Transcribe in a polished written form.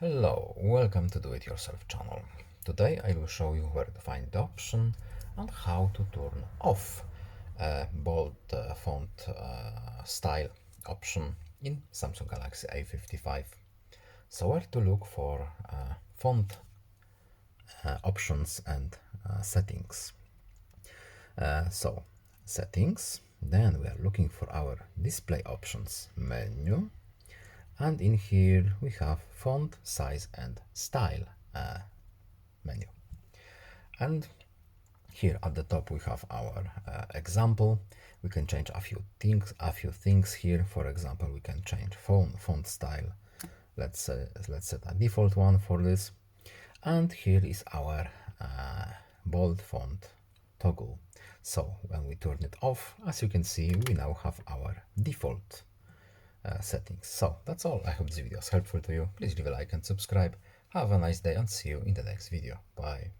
Hello, welcome to Do It Yourself channel. Today I will show you where to find the option and how to turn off bold font style option in Samsung Galaxy A55. So where to look for font options and settings. So settings, then we are looking for our display options menu, and in here we have font size and style menu, and here at the top we have our example. We can change a few things here. For example, we can change font style. Let's set a default one for this, and here is our bold font toggle. So when we turn it off, as you can see, we now have our default settings. So that's all. I hope this video is helpful to you. Please leave a like and subscribe. Have a nice day and see you in the next video. Bye.